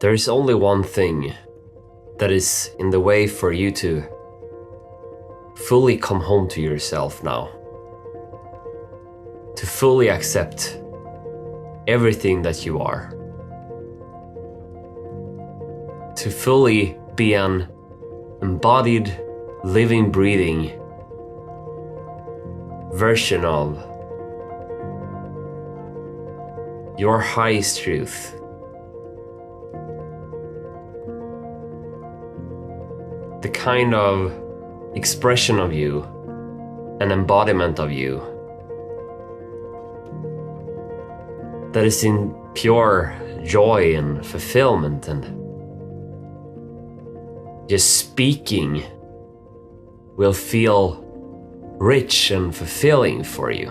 There is only one thing that is in the way for you to fully come home to yourself now. To fully accept everything that you are. To fully be an embodied, living, breathing version of your highest truth. The kind of expression of you, an embodiment of you, that is in pure joy and fulfillment, and just speaking will feel rich and fulfilling for you.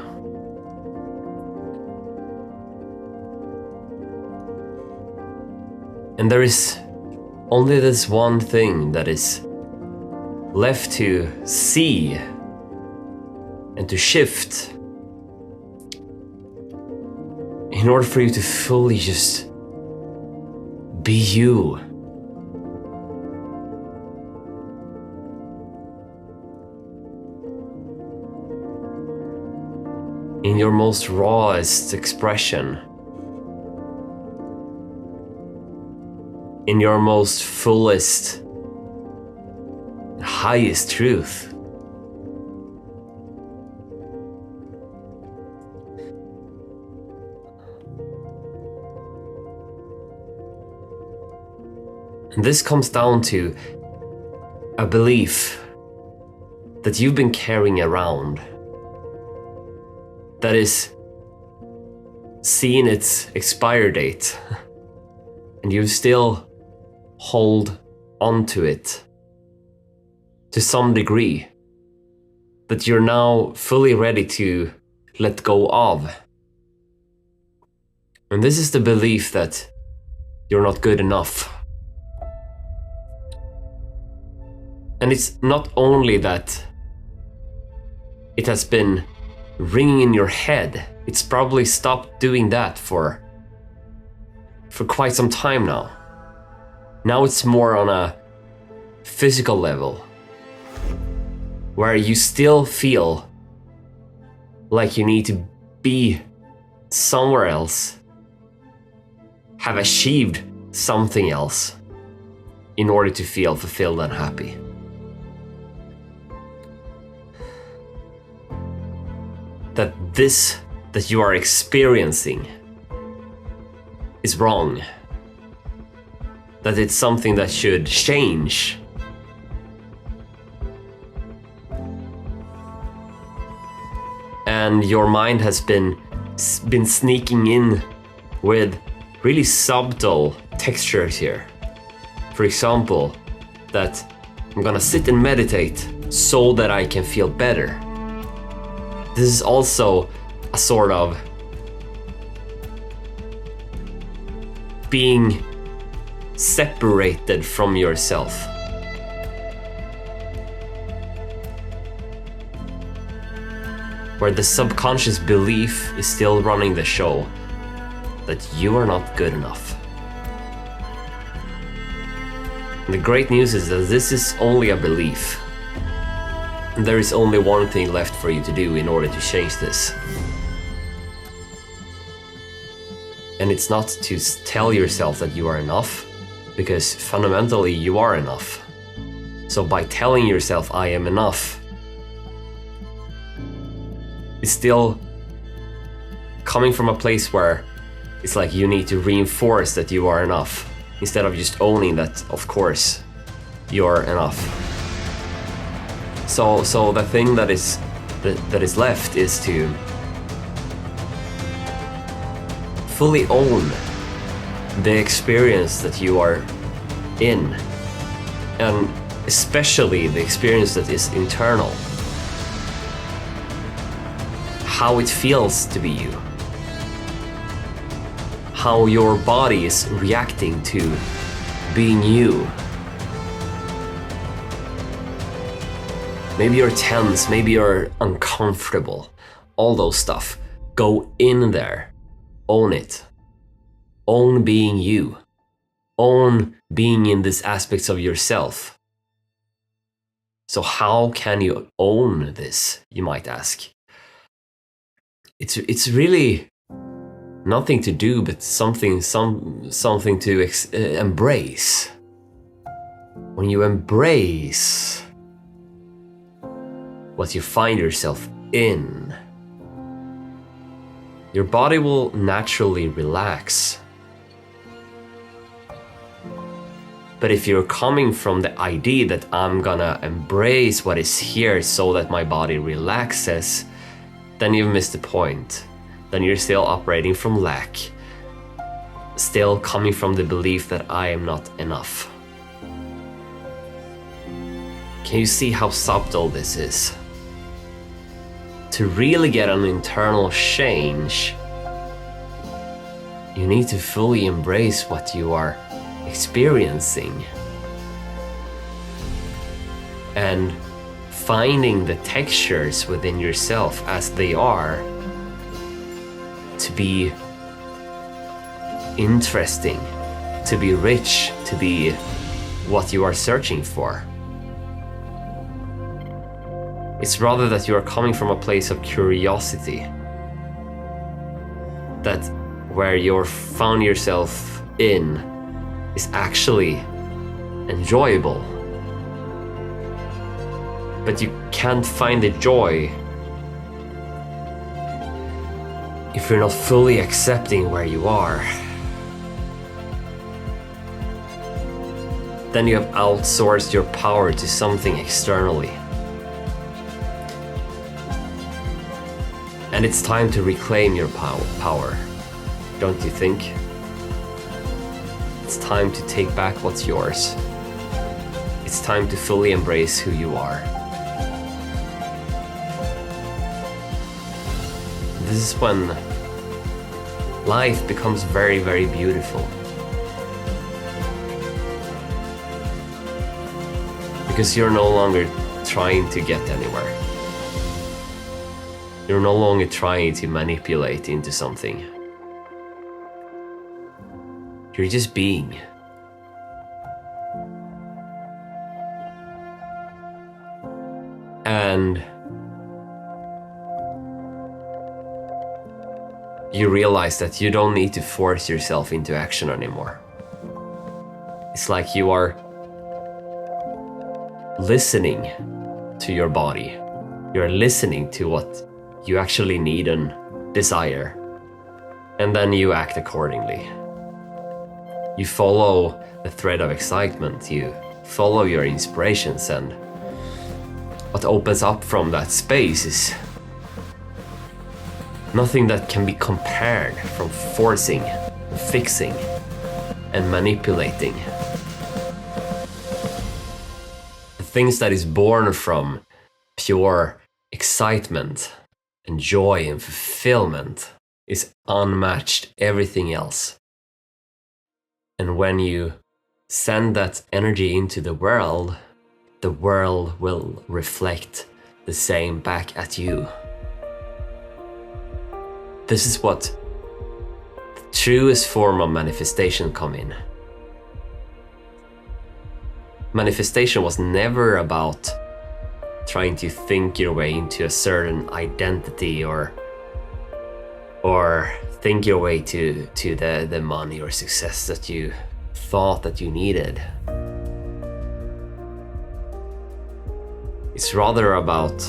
And there is only this one thing that is left to see and to shift in order for you to fully just be you. In your most rawest expression. In your most fullest, highest truth. And this comes down to a belief that you've been carrying around that is seeing its expire date, and you still hold onto it to some degree, that you're now fully ready to let go of. And this is the belief that you're not good enough. And it's not only that it has been ringing in your head, it's probably stopped doing that for quite some time now. Now it's more on a physical level, where you still feel like you need to be somewhere else, have achieved something else in order to feel fulfilled and happy. That this that you are experiencing is wrong. That it's something that should change. And your mind has been sneaking in with really subtle textures here. For example, that I'm gonna sit and meditate so that I can feel better. This is also a sort of being separated from yourself. Where the subconscious belief is still running the show that you are not good enough. And the great news is that this is only a belief. And there is only one thing left for you to do in order to change this. And it's not to tell yourself that you are enough, because fundamentally you are enough. So by telling yourself I am enough, it's still coming from a place where it's like you need to reinforce that you are enough, instead of just owning that, of course, you're enough. So the thing that is left is to fully own the experience that you are in, and especially the experience that is internal. How it feels to be you. How your body is reacting to being you. Maybe you're tense, maybe you're uncomfortable. All those stuff. Go in there. Own it. Own being you. own being in these aspects of yourself. So how can you own this, you might ask? It's really nothing to do but something to embrace. When you embrace what you find yourself in, your body will naturally relax. But if you're coming from the idea that I'm gonna embrace what is here so that my body relaxes, then you've missed the point. Then you're still operating from lack, still coming from the belief that I am not enough. Can you see how subtle this is? To really get an internal change, you need to fully embrace what you are experiencing and finding the textures within yourself as they are to be interesting, to be rich, to be what you are searching for. It's rather that you are coming from a place of curiosity, that where you're found yourself in is actually enjoyable. But you can't find the joy if you're not fully accepting where you are. Then you have outsourced your power to something externally. And it's time to reclaim your power, don't you think? It's time to take back what's yours. It's time to fully embrace who you are. This is when life becomes very, very beautiful. Because you're no longer trying to get anywhere. You're no longer trying to manipulate into something. You're just being. And you realize that you don't need to force yourself into action anymore. It's like you are listening to your body. You're listening to what you actually need and desire, and then you act accordingly. You follow the thread of excitement, you follow your inspirations, and what opens up from that space is nothing that can be compared from forcing, fixing, and manipulating. The things that is born from pure excitement and joy and fulfillment is unmatched everything else. And when you send that energy into the world will reflect the same back at you. This is what the truest form of manifestation come in. Manifestation was never about trying to think your way into a certain identity or think your way to the money or success that you thought that you needed. It's rather about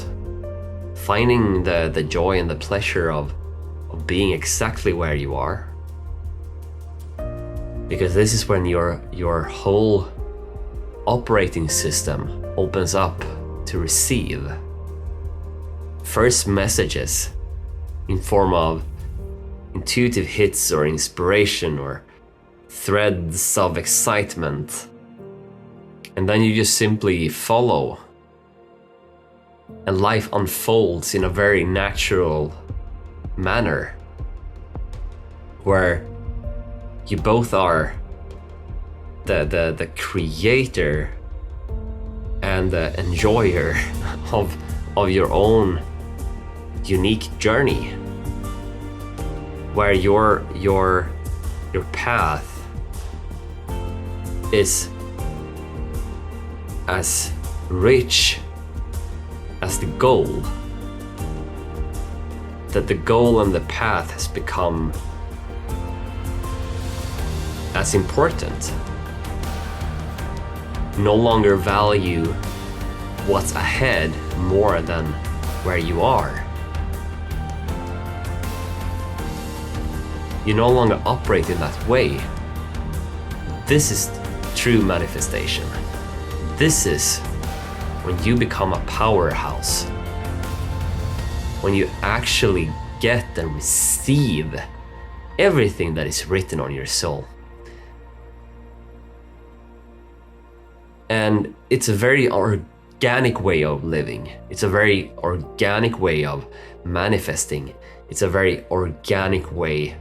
finding the joy and the pleasure of being exactly where you are. Because this is when your whole operating system opens up to receive first messages in form of intuitive hits or inspiration or threads of excitement, and then you just simply follow, and life unfolds in a very natural manner where you both are the creator and the enjoyer of your own unique journey, where your path is as rich as the goal, that the goal and the path has become as important. No longer value what's ahead more than where you are. You no longer operate in that way. This is true manifestation. This is when you become a powerhouse. When you actually get and receive everything that is written on your soul. And it's a very organic way of living. It's a very organic way of manifesting. It's a very organic way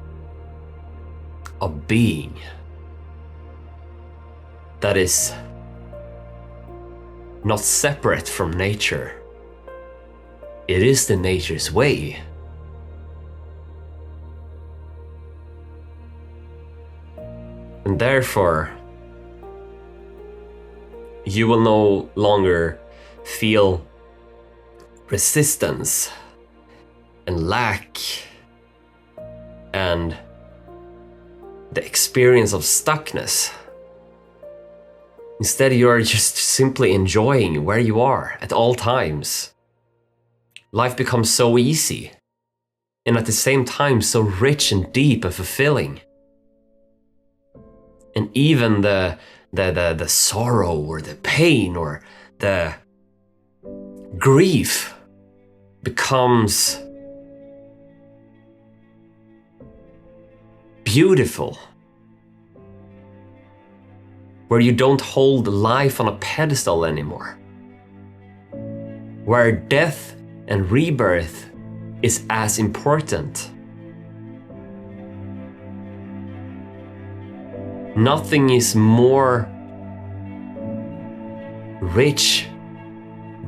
of being. That is not separate from nature. It is the nature's way. And therefore, you will no longer feel resistance and lack and the experience of stuckness. Instead, you are just simply enjoying where you are at all times. Life becomes so easy, and at the same time so rich and deep and fulfilling. And even the sorrow or the pain or the grief becomes beautiful. Where you don't hold life on a pedestal anymore. Where death and rebirth is as important. Nothing is more rich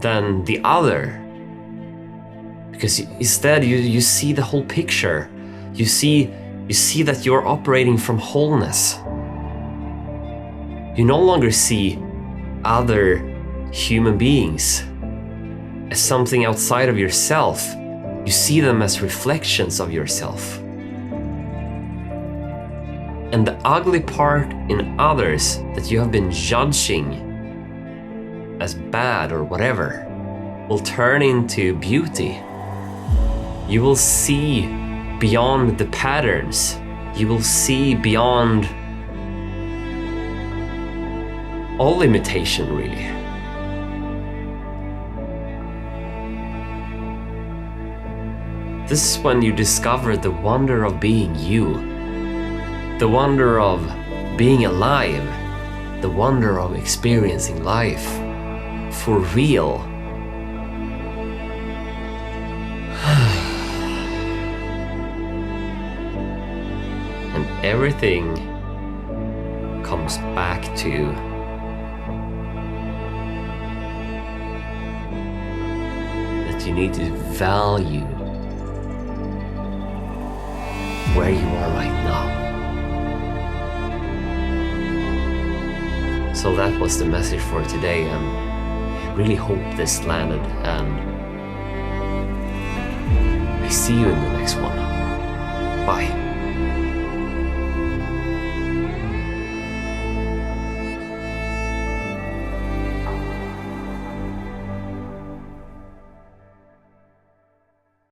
than the other. Because instead you see the whole picture. You see that you're operating from wholeness. You no longer see other human beings as something outside of yourself. You see them as reflections of yourself. And the ugly part in others that you have been judging as bad or whatever will turn into beauty. You will see beyond the patterns. You will see beyond all limitation, really. This is when you discover the wonder of being you, the wonder of being alive, the wonder of experiencing life for real. And everything comes back to you need to value where you are right now. So that was the message for today, and I really hope this landed, and I see you in the next one. Bye.